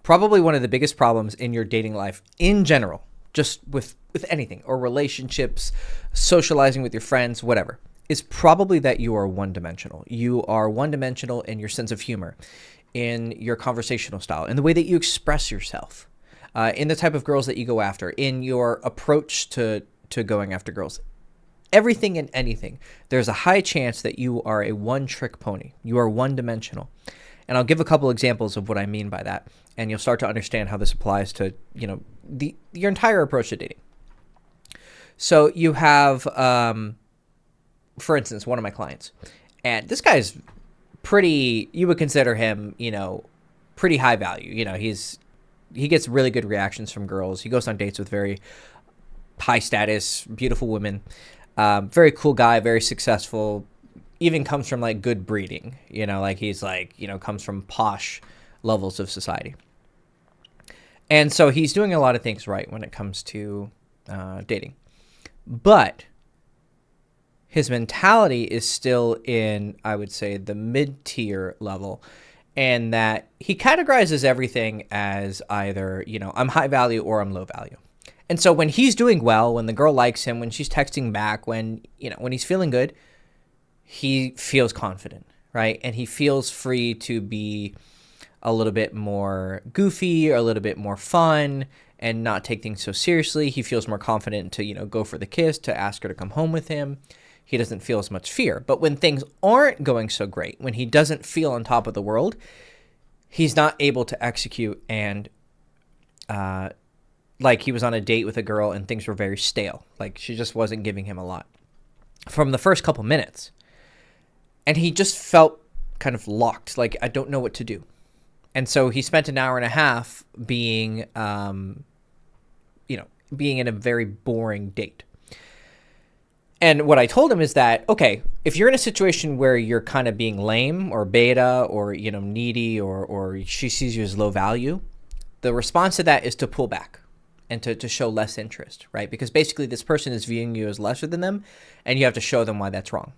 Probably one of the biggest problems in your dating life in general, just with anything, or relationships, socializing with your friends, whatever, is probably that you are one-dimensional. You are one-dimensional in your sense of humor, in your conversational style, in the way that you express yourself, in the type of girls that you go after, in your approach to going after girls. Everything and anything, there's a high chance that you are a one-trick pony. You are one-dimensional. And I'll give a couple examples of what I mean by that, and you'll start to understand how this applies to, your entire approach to dating. So you have, for instance, one of my clients, and this guy's pretty, you would consider him, pretty high value. He gets really good reactions from girls. He goes on dates with very high status, beautiful women. Very cool guy, very successful, even comes from like good breeding, he's comes from posh levels of society. And so he's doing a lot of things right when it comes to dating. But his mentality is still in, I would say, the mid-tier level, and that he categorizes everything as either, I'm high value or I'm low value. And so when he's doing well, when the girl likes him, when she's texting back, when he's feeling good, he feels confident, right? And he feels free to be a little bit more goofy or a little bit more fun and not take things so seriously. He feels more confident to, go for the kiss, to ask her to come home with him. He doesn't feel as much fear. But when things aren't going so great, when he doesn't feel on top of the world, he's not able to execute, and like he was on a date with a girl and things were very stale. Like she just wasn't giving him a lot from the first couple minutes. And he just felt kind of locked. Like, I don't know what to do. And so he spent an hour and a half being in a very boring date. And what I told him is that, okay, if you're in a situation where you're kind of being lame or beta or, needy or she sees you as low value, the response to that is to pull back and to show less interest, right? Because basically this person is viewing you as lesser than them, and you have to show them why that's wrong.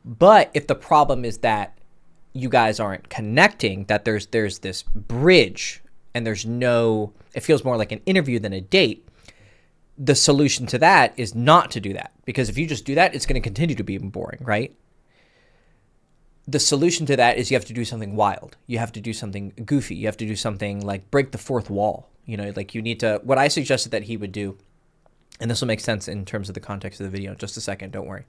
But if the problem is that you guys aren't connecting, that there's this bridge and it feels more like an interview than a date, the solution to that is not to do that. Because if you just do that, it's going to continue to be boring, right? The solution to that is you have to do something wild. You have to do something goofy. You have to do something like break the fourth wall. You need to, what I suggested that he would do, and this will make sense in terms of the context of the video in just a second, don't worry.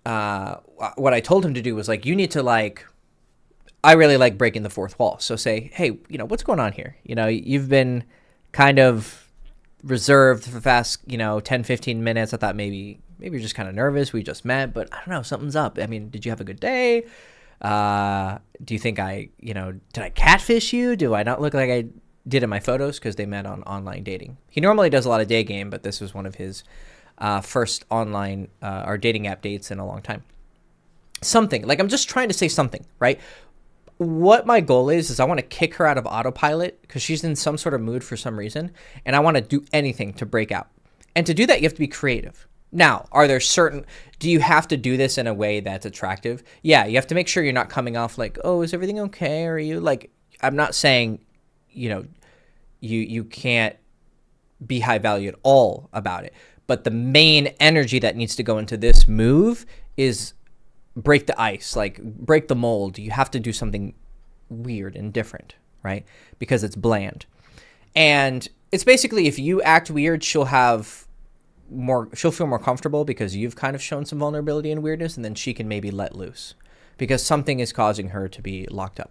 What I told him to do was you need to I really like breaking the fourth wall. So say, hey, what's going on here? You've been kind of reserved for the past, 10, 15 minutes. I thought maybe you're just kind of nervous. We just met, but I don't know, something's up. I mean, did you have a good day? Do you think did I catfish you? Do I not look like I did in my photos? Because they met on online dating. He normally does a lot of day game, but this was one of his first online or dating app dates in a long time. Something I'm just trying to say something, right? What my goal is I want to kick her out of autopilot because she's in some sort of mood for some reason, and I want to do anything to break out. And to do that, you have to be creative. Now, do you have to do this in a way that's attractive? Yeah, you have to make sure you're not coming off like, oh, is everything okay? Or are you I'm not saying, you can't be high value at all about it. But the main energy that needs to go into this move is break the ice, break the mold. You have to do something weird and different, right? Because it's bland. And it's basically, if you act weird, she'll feel more comfortable because you've kind of shown some vulnerability and weirdness, and then she can maybe let loose because something is causing her to be locked up.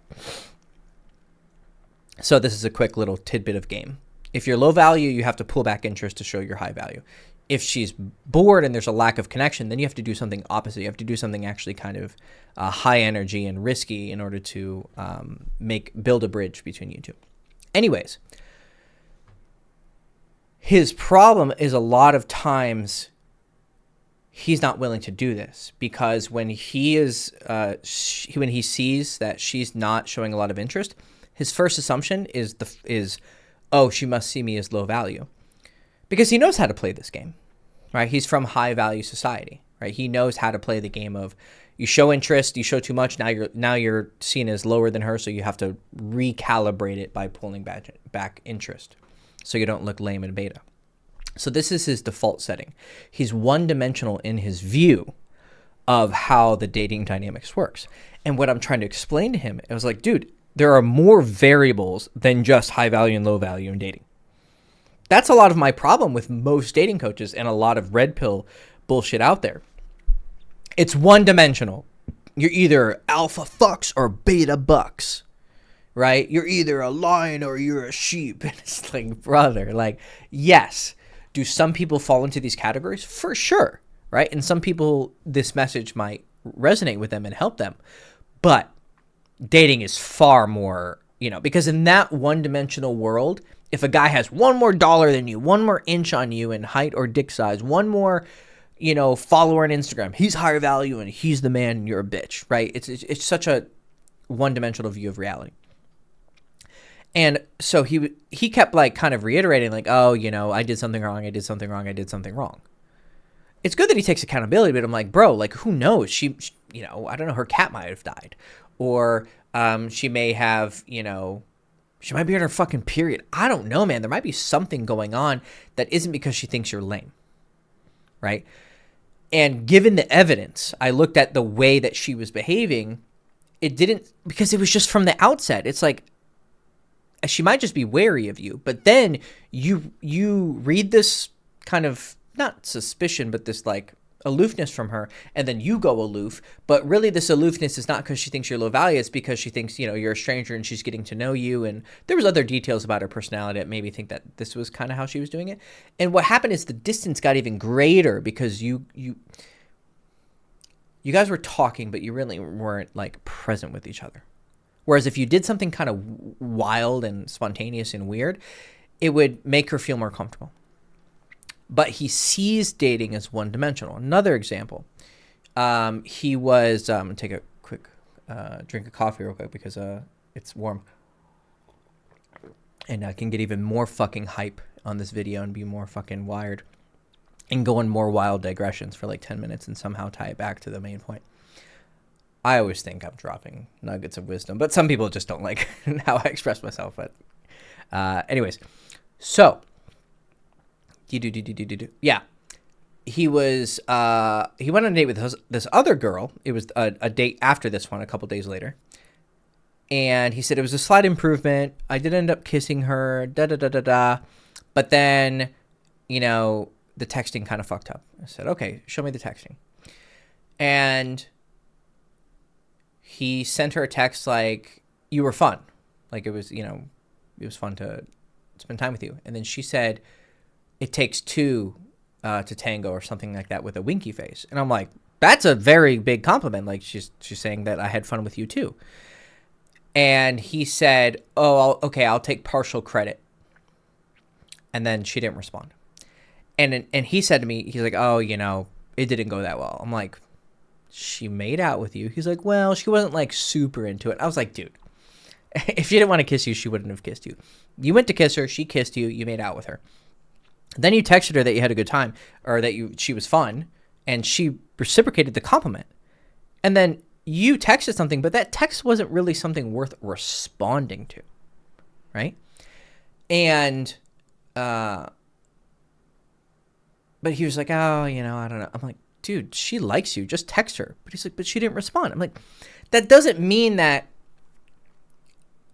So this is a quick little tidbit of game. If you're low value, you have to pull back interest to show your high value. If she's bored and there's a lack of connection, then you have to do something opposite. You have to do something actually kind of high energy and risky in order to build a bridge between you two. Anyways, his problem is a lot of times he's not willing to do this because when he sees that she's not showing a lot of interest, his first assumption is, oh, she must see me as low value. Because he knows how to play this game, right? He's from high value society, right? He knows how to play the game of, You show interest, you show too much, now you're seen as lower than her, so you have to recalibrate it by pulling back interest so you don't look lame and beta. So this is his default setting. He's one-dimensional in his view of how the dating dynamics works. And what I'm trying to explain to him, I was like, dude, there are more variables than just high value and low value in dating. That's a lot of my problem with most dating coaches and a lot of red pill bullshit out there. It's one-dimensional. You're either alpha fucks or beta bucks, right? You're either a lion or you're a sheep. And it's like, brother, like, yes. Do some people fall into these categories? For sure, right? And some people, this message might resonate with them and help them. But dating is far more, because in that one-dimensional world, if a guy has one more dollar than you, one more inch on you in height or dick size, one more follower on Instagram, he's higher value and he's the man and you're a bitch, right? It's such a one-dimensional view of reality. And so he kept like kind of reiterating like, oh, I did something wrong. I did something wrong. I did something wrong. It's good that he takes accountability, but I'm like, bro, like who knows? She I don't know, her cat might have died, or she may have, she might be on her fucking period. I don't know, man. There might be something going on that isn't because she thinks you're lame, right? And given the evidence, I looked at the way that she was behaving. It didn't, because it was just from the outset. It's like, she might just be wary of you, but then you read this kind of, not suspicion, but this like aloofness from her, and then you go aloof. But really this aloofness is not because she thinks you're low value, it's because she thinks, you're a stranger and she's getting to know you. And there was other details about her personality that made me think that this was kind of how she was doing it. And what happened is the distance got even greater because you guys were talking, but you really weren't like present with each other. Whereas if you did something kind of wild and spontaneous and weird, it would make her feel more comfortable. But he sees dating as one-dimensional. Another example, he was, take a quick drink of coffee real quick because it's warm. And I can get even more fucking hype on this video and be more fucking wired and go on more wild digressions for like 10 minutes and somehow tie it back to the main point. I always think I'm dropping nuggets of wisdom, but some people just don't like how I express myself. But anyways, so yeah, he went on a date with this other girl. It was a date after this one, a couple days later, and he said it was a slight improvement. I did end up kissing her, but then the texting kind of fucked up. I said, okay, show me the texting, and he sent her a text like, you were fun. Like it was, it was fun to spend time with you. And then she said, it takes two to tango or something like that with a winky face. And I'm like, that's a very big compliment. Like she's saying that I had fun with you too. And he said, oh, okay, I'll take partial credit. And then she didn't respond. And he said to me, he's like, oh, it didn't go that well. I'm like, she made out with you. He's like, well, she wasn't like super into it. I was like, dude, if she didn't want to kiss you, she wouldn't have kissed you. You went to kiss her. She kissed you. You made out with her. Then you texted her that you had a good time or that she was fun, and she reciprocated the compliment. And then you texted something, but that text wasn't really something worth responding to, right? And but he was like, oh, I don't know. I'm like, dude, she likes you. Just text her. But he's like, but she didn't respond. I'm like, that doesn't mean that.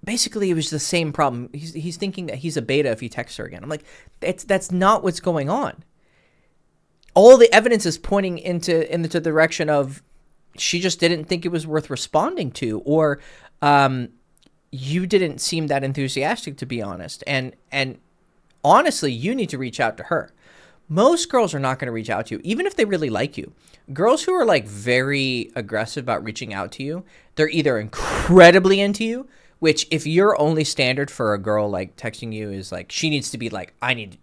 Basically, it was the same problem. He's thinking that he's a beta if he texts her again. I'm like, that's not what's going on. All the evidence is pointing into the direction of she just didn't think it was worth responding to, or you didn't seem that enthusiastic, to be honest. And honestly, you need to reach out to her. Most girls are not going to reach out to you, even if they really like you. Girls who are like very aggressive about reaching out to you, they're either incredibly into you, which if your only standard for a girl like texting you is like, she needs to be like,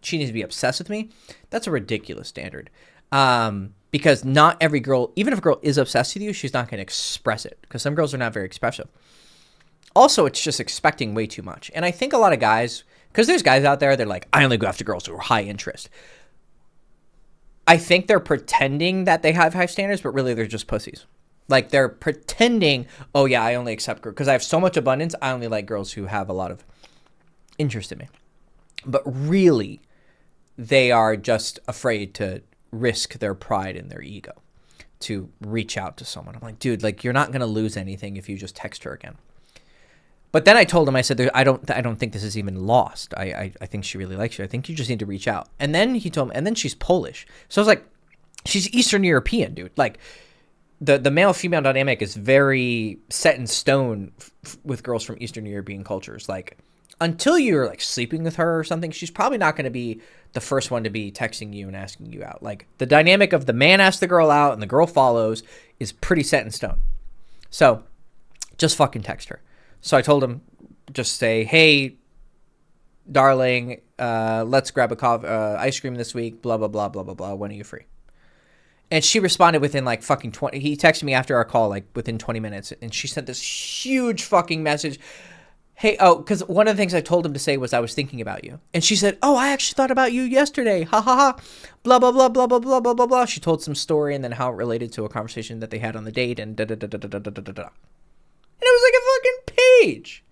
she needs to be obsessed with me. That's a ridiculous standard. Because not every girl, even if a girl is obsessed with you, she's not going to express it, because some girls are not very expressive. Also, it's just expecting way too much. And I think a lot of guys, because there's guys out there, they're like, I only go after girls who are high interest. I think they're pretending that they have high standards, but really they're just pussies. Like they're pretending, oh yeah, I only accept girls because I have so much abundance. I only like girls who have a lot of interest in me. But really, they are just afraid to risk their pride and their ego to reach out to someone. I'm like, dude, like you're not going to lose anything if you just text her again. But then I told him, I said, I don't think this is even lost. I think she really likes you. I think you just need to reach out. And then he told me, and then she's Polish. So I was like, she's Eastern European, dude. Like the male-female dynamic is very set in stone with girls from Eastern European cultures. Like until you're like sleeping with her or something, she's probably not going to be the first one to be texting you and asking you out. Like the dynamic of the man asks the girl out and the girl follows is pretty set in stone. So just fucking text her. So I told him, just say, hey, darling, let's grab ice cream this week, blah, blah, blah, blah, blah, blah. When are you free? And she responded within like fucking 20. He texted me after our call, like within 20 minutes. And she sent this huge fucking message. Hey, because one of the things I told him to say was I was thinking about you. And she said, oh, I actually thought about you yesterday. Ha ha ha. Blah, blah, blah, blah, blah, blah, blah, blah, blah. She told some story and then how it related to a conversation that they had on the date and da da da da da da da da da. And it was like a fucking page.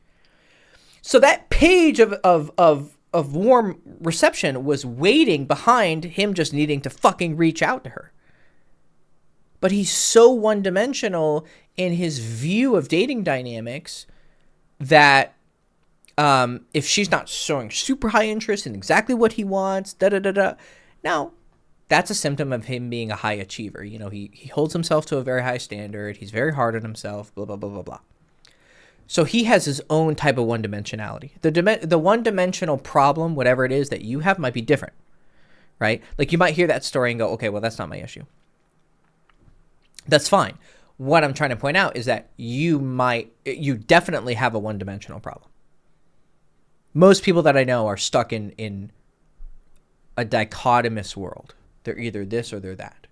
So that page of warm reception was waiting behind him just needing to fucking reach out to her. But he's so one-dimensional in his view of dating dynamics that if she's not showing super high interest in exactly what he wants, da-da-da-da. Now, that's a symptom of him being a high achiever. You know, he holds himself to a very high standard. He's very hard on himself, blah, blah, blah, blah, blah. So he has his own type of one-dimensionality. The one-dimensional problem, whatever it is that you have, might be different, right? Like you might hear that story and go, okay, well, that's not my issue. That's fine. What I'm trying to point out is that you definitely have a one-dimensional problem. Most people that I know are stuck in a dichotomous world. They're either this or they're that.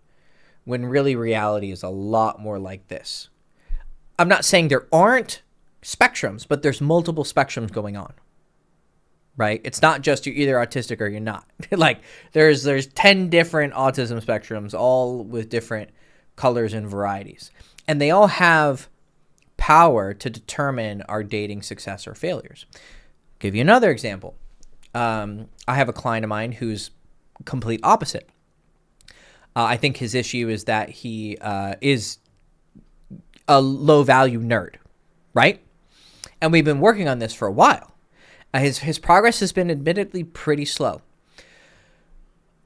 When really reality is a lot more like this. I'm not saying there aren't spectrums, but there's multiple spectrums going on, right? It's not just you're either autistic or you're not. Like there's 10 different autism spectrums, all with different colors and varieties. And they all have power to determine our dating success or failures. I'll give you another example. I have a client of mine who's complete opposite. I think his issue is that he is a low-value nerd, right? And we've been working on this for a while. His progress has been admittedly pretty slow.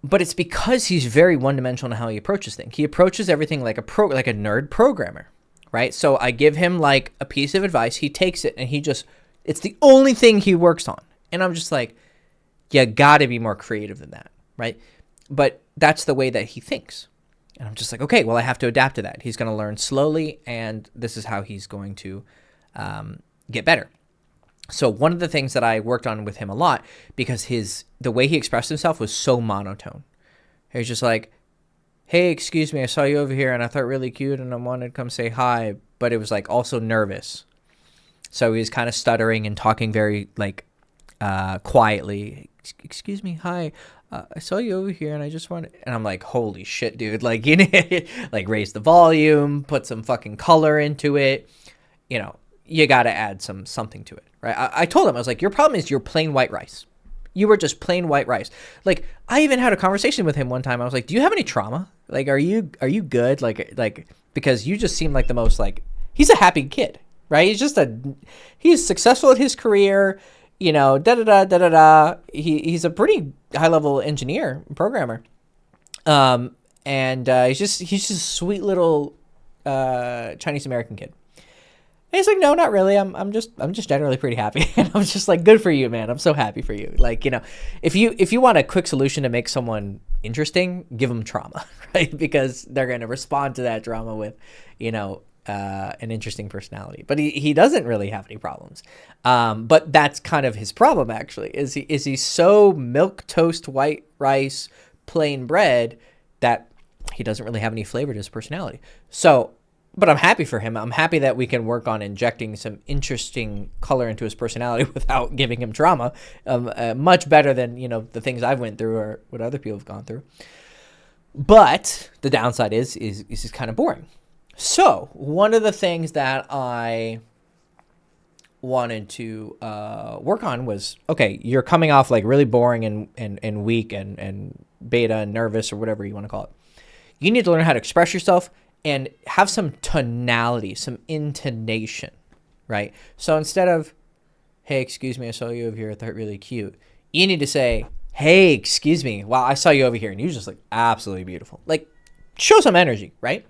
But it's because he's very one-dimensional in how he approaches things. He approaches everything like a nerd programmer, right? So I give him like a piece of advice. He takes it and it's the only thing he works on. And I'm just like, you gotta be more creative than that, right? But that's the way that he thinks. And I'm just like, okay, well, I have to adapt to that. He's going to learn slowly, and this is how he's going to get better. So one of the things that I worked on with him a lot, because the way he expressed himself was so monotone. He was just like, hey, excuse me, I saw you over here, and I thought really cute, and I wanted to come say hi, but it was like also nervous. So he was kind of stuttering and talking very like quietly. Excuse me, hi. I saw you over here and I just wanted, and I'm like, holy shit, dude. Like, you need like raise the volume, put some fucking color into it. You know, you got to add something to it, right? I told him, I was like, your problem is you're plain white rice. You were just plain white rice. Like, I even had a conversation with him one time. I was like, do you have any trauma? Like, are you good? Like, because you just seem like the most like, he's a happy kid, right? He's successful at his career. You know, da-da-da. He's a pretty high-level engineer, programmer. And he's just a sweet little Chinese-American kid. And he's like, no, not really. I'm just generally pretty happy. And I was just like, good for you, man. I'm so happy for you. Like, you know, if you want a quick solution to make someone interesting, give them trauma, right? Because they're going to respond to that drama with, you know, an interesting personality. But he doesn't really have any problems. But that's kind of his problem, actually. Is he so milquetoast white rice plain bread that he doesn't really have any flavor to his personality. So, but I'm happy for him. I'm happy that we can work on injecting some interesting color into his personality without giving him trauma. Much better than, you know, the things I've went through or what other people have gone through. But the downside is he's kind of boring. So one of the things that I wanted to work on was, okay, you're coming off like really boring and weak and beta and nervous or whatever you want to call it. You need to learn how to express yourself and have some tonality, some intonation, right? So instead of, hey, excuse me, I saw you over here, I thought really cute, you need to say, hey, excuse me, wow, I saw you over here and you just look absolutely beautiful. Like, show some energy, right?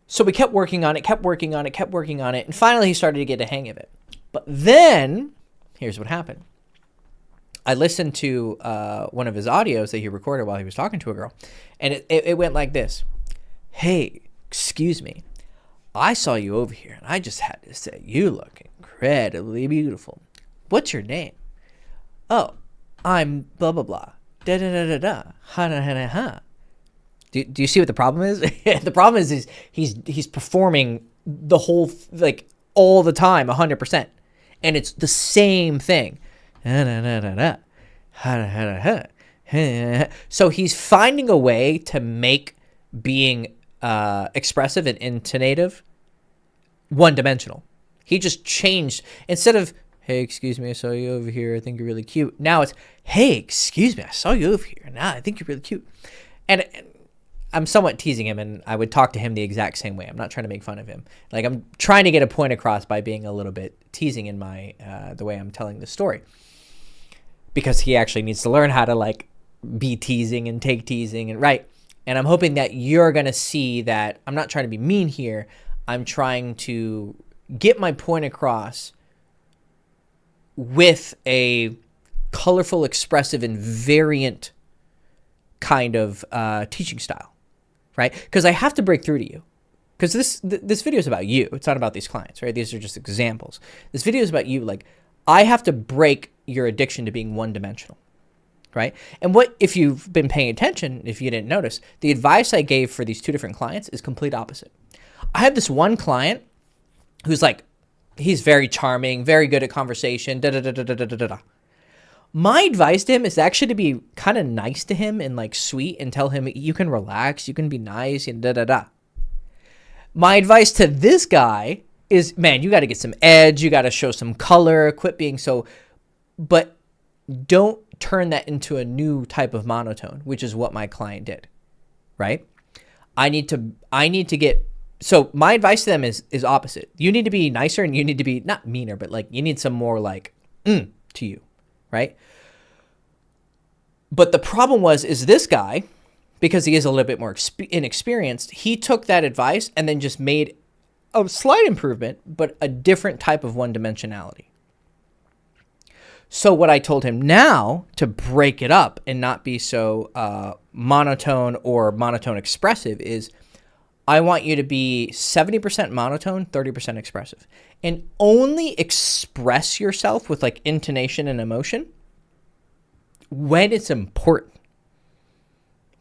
So we kept working on it, and finally he started to get a hang of it. But then, here's what happened. I listened to one of his audios that he recorded while he was talking to a girl, and it went like this. Hey, excuse me, I saw you over here, and I just had to say, you look incredibly beautiful. What's your name? Oh, I'm blah, blah, blah. Da-da-da-da-da. Ha-da-ha-da-ha. Do you see what the problem is? The problem is he's performing the whole, like, all the time, 100%. And it's the same thing. So he's finding a way to make being expressive and intonative one-dimensional. He just changed. Instead of, hey, excuse me, I saw you over here, I think you're really cute. Now it's, hey, excuse me, I saw you over here. Now I think you're really cute. And I'm somewhat teasing him, and I would talk to him the exact same way. I'm not trying to make fun of him. Like, I'm trying to get a point across by being a little bit teasing in my the way I'm telling the story, because he actually needs to learn how to, like, be teasing and take teasing, and right. And I'm hoping that you're gonna see that I'm not trying to be mean here. I'm trying to get my point across with a colorful, expressive, and variant kind of teaching style. Right? Because I have to break through to you. Because this video is about you. It's not about these clients, right? These are just examples. This video is about you. Like, I have to break your addiction to being one-dimensional, right? And what, if you've been paying attention, if you didn't notice, the advice I gave for these two different clients is complete opposite. I have this one client who's like, he's very charming, very good at conversation, da-da-da-da-da-da-da-da. My advice to him is actually to be kind of nice to him and, like, sweet, and tell him you can relax, you can be nice, and da-da-da. My advice to this guy is, man, you got to get some edge, you got to show some color, quit being so, but don't turn that into a new type of monotone, which is what my client did, right? I need to get, so my advice to them is opposite. You need to be nicer, and you need to be, not meaner, but, like, you need some more, like, to you. Right? But the problem is this guy, because he is a little bit more inexperienced, he took that advice and then just made a slight improvement, but a different type of one-dimensionality. So what I told him now, to break it up and not be so monotone or monotone expressive, is I want you to be 70% monotone, 30% expressive. And only express yourself with, like, intonation and emotion when it's important,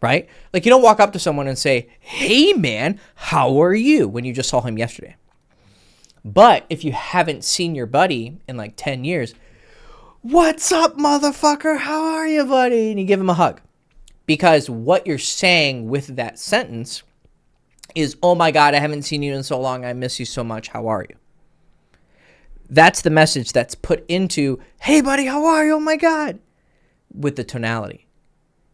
right? Like, you don't walk up to someone and say, hey, man, how are you? When you just saw him yesterday. But if you haven't seen your buddy in, like, 10 years, what's up, motherfucker? How are you, buddy? And you give him a hug. Because what you're saying with that sentence is, oh my God, I haven't seen you in so long. I miss you so much. How are you? That's the message that's put into, hey, buddy, how are you? Oh my God. With the tonality.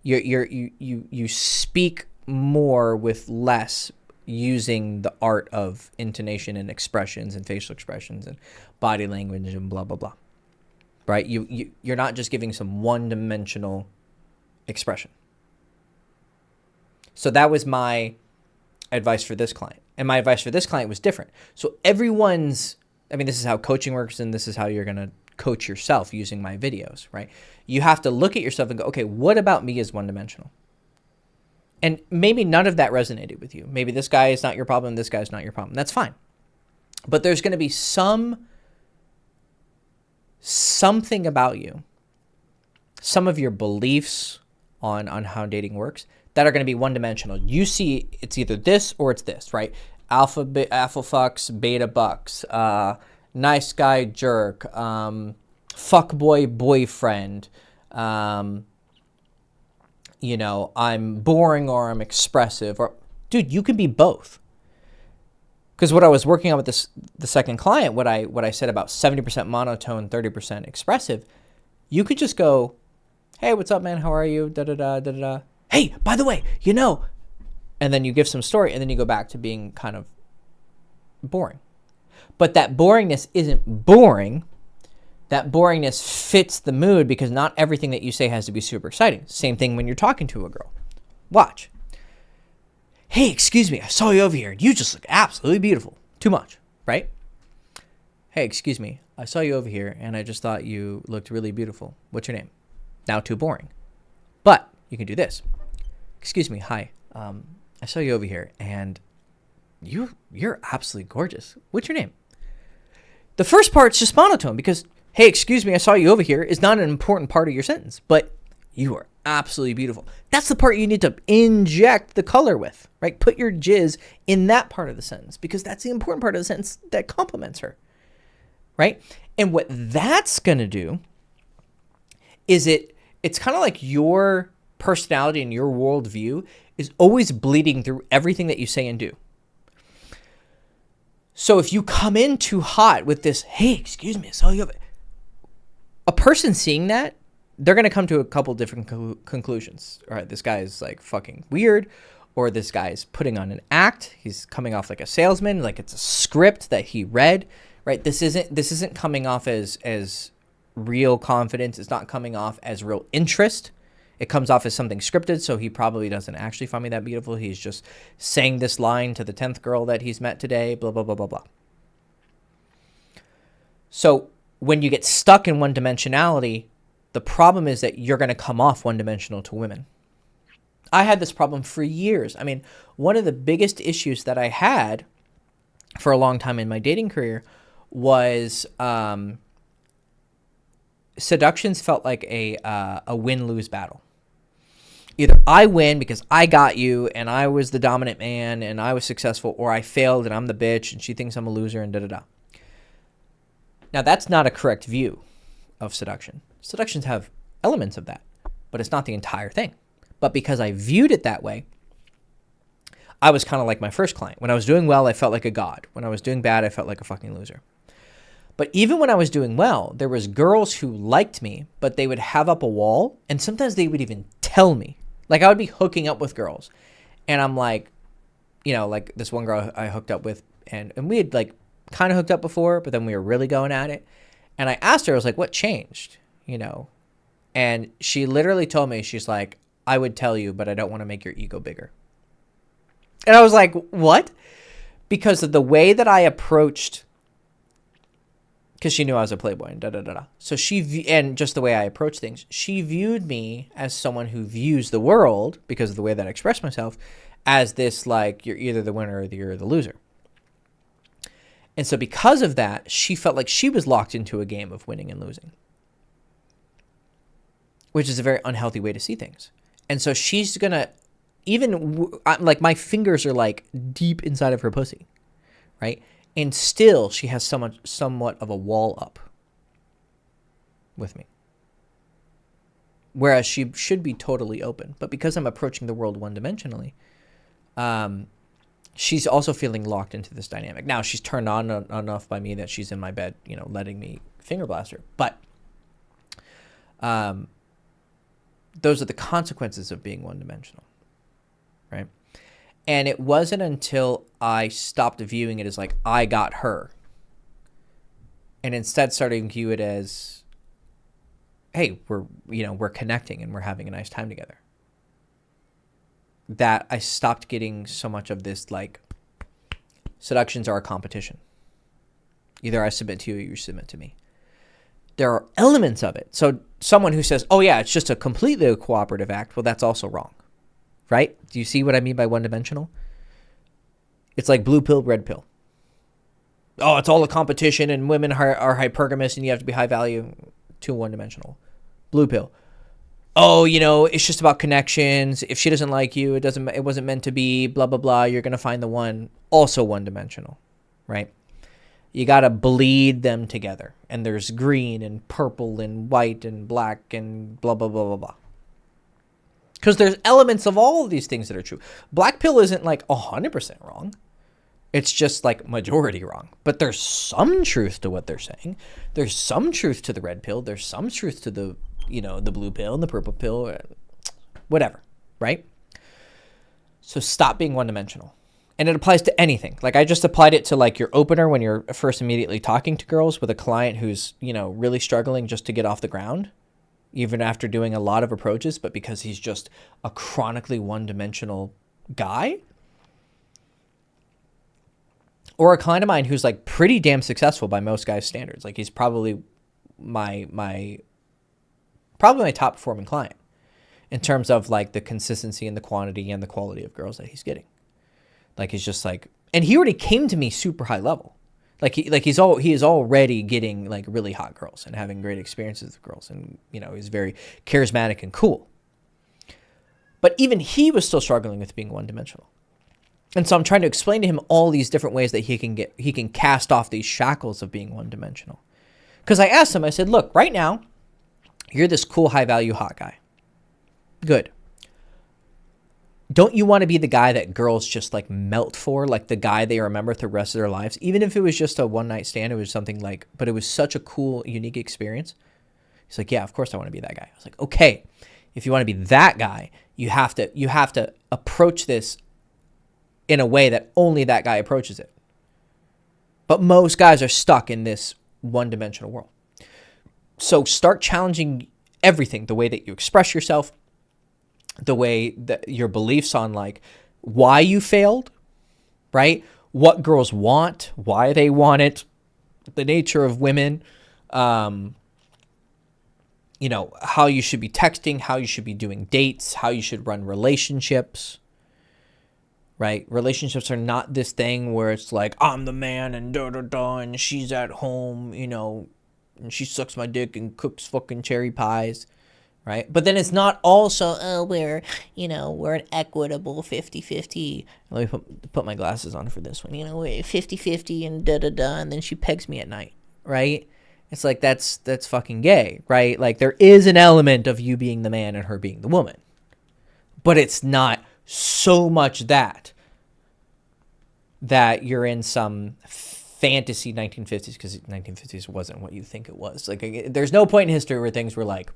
You speak more with less, using the art of intonation and expressions and facial expressions and body language and blah, blah, blah. Right? You're not just giving some one-dimensional expression. So that was my advice for this client. And my advice for this client was different. So this is how coaching works, and this is how you're going to coach yourself using my videos, right? You have to look at yourself and go, okay, what about me is one-dimensional? And maybe none of that resonated with you. Maybe this guy is not your problem, this guy is not your problem. That's fine. But there's going to be something about you, some of your beliefs on how dating works, that are going to be one-dimensional. You see it's either this or it's this, right? Alpha fucks, beta bucks, nice guy jerk, fuckboy boyfriend, I'm boring or I'm expressive. Or, dude, you can be both. Because what I was working on with the second client, what I said about 70% monotone, 30% expressive, you could just go, hey, what's up, man? How are you? Da da da da da. Hey, by the way, and then you give some story, and then you go back to being kind of boring. But that boringness isn't boring. That boringness fits the mood because not everything that you say has to be super exciting. Same thing when you're talking to a girl. Watch. Hey, excuse me, I saw you over here. You just look absolutely beautiful. Too much, right? Hey, excuse me, I saw you over here, and I just thought you looked really beautiful. What's your name? Now too boring. But you can do this. Excuse me, hi. I saw you over here, and you're absolutely gorgeous. What's your name? The first part's just monotone because, hey, excuse me, I saw you over here is not an important part of your sentence, but you are absolutely beautiful. That's the part you need to inject the color with, right? Put your jizz in that part of the sentence because that's the important part of the sentence that compliments her, right? And what that's going to do is it's kind of like your personality and your worldview is always bleeding through everything that you say and do. So if you come in too hot with this, hey, excuse me, I saw you over, a person seeing that, they're going to come to a couple different conclusions. All right, this guy is like fucking weird, or this guy is putting on an act. He's coming off like a salesman, like it's a script that he read, right? This isn't coming off as real confidence. It's not coming off as real interest. It comes off as something scripted, so he probably doesn't actually find me that beautiful. He's just saying this line to the 10th girl that he's met today, blah, blah, blah, blah, blah. So when you get stuck in one-dimensionality, the problem is that you're going to come off one-dimensional to women. I had this problem for years. I mean, one of the biggest issues that I had for a long time in my dating career was seductions felt like a win-lose battle. Either I win because I got you and I was the dominant man and I was successful, or I failed and I'm the bitch and she thinks I'm a loser and da-da-da. Now, that's not a correct view of seduction. Seductions have elements of that, but it's not the entire thing. But because I viewed it that way, I was kind of like my first client. When I was doing well, I felt like a god. When I was doing bad, I felt like a fucking loser. But even when I was doing well, there was girls who liked me, but they would have up a wall, and sometimes they would even tell me. Like, I would be hooking up with girls, and I'm like, like this one girl I hooked up with, and we had like kind of hooked up before, but then we were really going at it. And I asked her, I was like, what changed? And she literally told me, she's like, I would tell you, but I don't want to make your ego bigger. And I was like, what? Because of the way that I approached, because she knew I was a playboy and da-da-da-da. So and just the way I approach things, she viewed me as someone who views the world, because of the way that I express myself, as this, like, you're either the winner or you're the loser. And so because of that, she felt like she was locked into a game of winning and losing, which is a very unhealthy way to see things. And so she's going to, like, my fingers are like deep inside of her pussy, right? And still she has somewhat of a wall up with me. Whereas she should be totally open. But because I'm approaching the world one-dimensionally, she's also feeling locked into this dynamic. Now, she's turned on enough by me that she's in my bed, letting me finger blast her. But those are the consequences of being one-dimensional, right? And it wasn't until I stopped viewing it as like, I got her, and instead starting to view it as, hey, we're connecting and we're having a nice time together, that I stopped getting so much of this, like, seductions are a competition. Either I submit to you or you submit to me. There are elements of it. So someone who says, oh yeah, it's just a completely cooperative act, well, that's also wrong, right? Do you see what I mean by one-dimensional? It's like blue pill, red pill. Oh, it's all a competition and women are hypergamous and you have to be high value. Too one-dimensional. Blue pill. Oh, it's just about connections. If she doesn't like you, it wasn't meant to be, blah, blah, blah. You're going to find the one. Also one-dimensional, right? You got to bleed them together. And there's green and purple and white and black and blah, blah, blah, blah, blah. Because there's elements of all of these things that are true. Black pill isn't like 100% wrong. It's just like majority wrong. But there's some truth to what they're saying. There's some truth to the red pill. There's some truth to the, the blue pill and the purple pill, whatever, right? So stop being one-dimensional. And it applies to anything. Like I just applied it to like your opener when you're first immediately talking to girls with a client who's, really struggling just to get off the ground, even after doing a lot of approaches, but because he's just a chronically one-dimensional guy. Or a client of mine who's like pretty damn successful by most guys' standards. Like he's probably my top performing client in terms of like the consistency and the quantity and the quality of girls that he's getting. Like he's just like, and he already came to me super high level. He is already getting like really hot girls and having great experiences with girls, and he's very charismatic and cool. But even he was still struggling with being one-dimensional. And so I'm trying to explain to him all these different ways that he can cast off these shackles of being one-dimensional. Because I asked him, I said, look, right now, you're this cool, high-value hot guy. Good. Don't you want to be the guy that girls just like melt for, like the guy they remember through the rest of their lives? Even if it was just a one-night stand, it was something like, but it was such a cool, unique experience. He's like, yeah, of course I want to be that guy. I was like, okay, if you want to be that guy, you have to approach this in a way that only that guy approaches it. But most guys are stuck in this one-dimensional world. So start challenging everything, the way that you express yourself, the way that your beliefs on like why you failed, right? What girls want, why they want it, the nature of women, how you should be texting, how you should be doing dates, how you should run relationships. Right? Relationships are not this thing where it's like, I'm the man and da-da-da, and she's at home, and she sucks my dick and cooks fucking cherry pies, right? But then it's not also, we're an equitable 50-50. Let me put my glasses on for this one. We're 50-50 and da-da-da, and then she pegs me at night, right? It's like, that's fucking gay, right? Like, there is an element of you being the man and her being the woman. But it's not so much that you're in some fantasy 1950s, because 1950s wasn't what you think it was. Like, there's no point in history where things were like,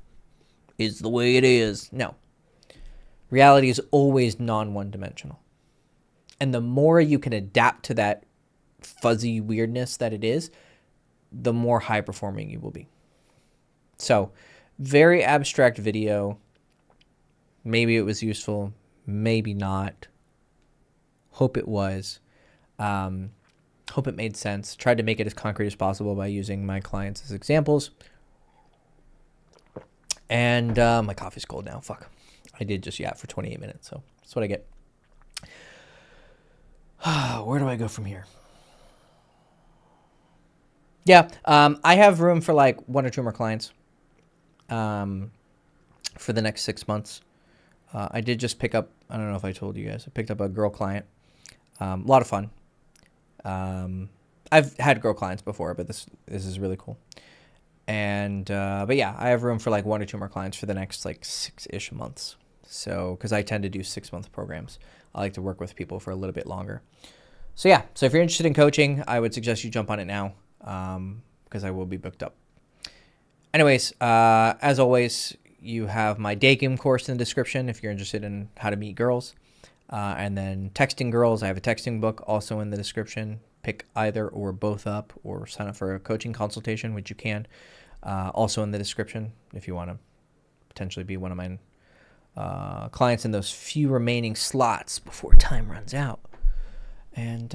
it's the way it is. No. Reality is always non-one-dimensional. And the more you can adapt to that fuzzy weirdness that it is, the more high-performing you will be. So, very abstract video. Maybe it was useful. Maybe not. Hope it was. Hope it made sense. Tried to make it as concrete as possible by using my clients as examples. And my coffee's cold now. Fuck. I did just yap for 28 minutes, so that's what I get. Where do I go from here? Yeah, I have room for like 1 or 2 more clients for the next 6 months. I did just pick up, I don't know if I told you guys, I picked up a girl client. A lot of fun. I've had girl clients before, but this is really cool. And, but yeah, I have room for like 1 or 2 more clients for the next like 6-ish months. So, cause I tend to do 6-month programs. I like to work with people for a little bit longer. So yeah, so if you're interested in coaching, I would suggest you jump on it now. Because I will be booked up. Anyways, as always, you have my day game course in the description if you're interested in how to meet girls. And then texting girls, I have a texting book also in the description. Pick either or both up, or sign up for a coaching consultation, which you can. Also in the description if you want to potentially be one of my clients in those few remaining slots before time runs out. And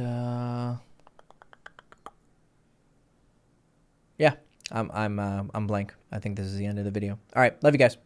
yeah, I'm blank. I think this is the end of the video. All right, love you guys.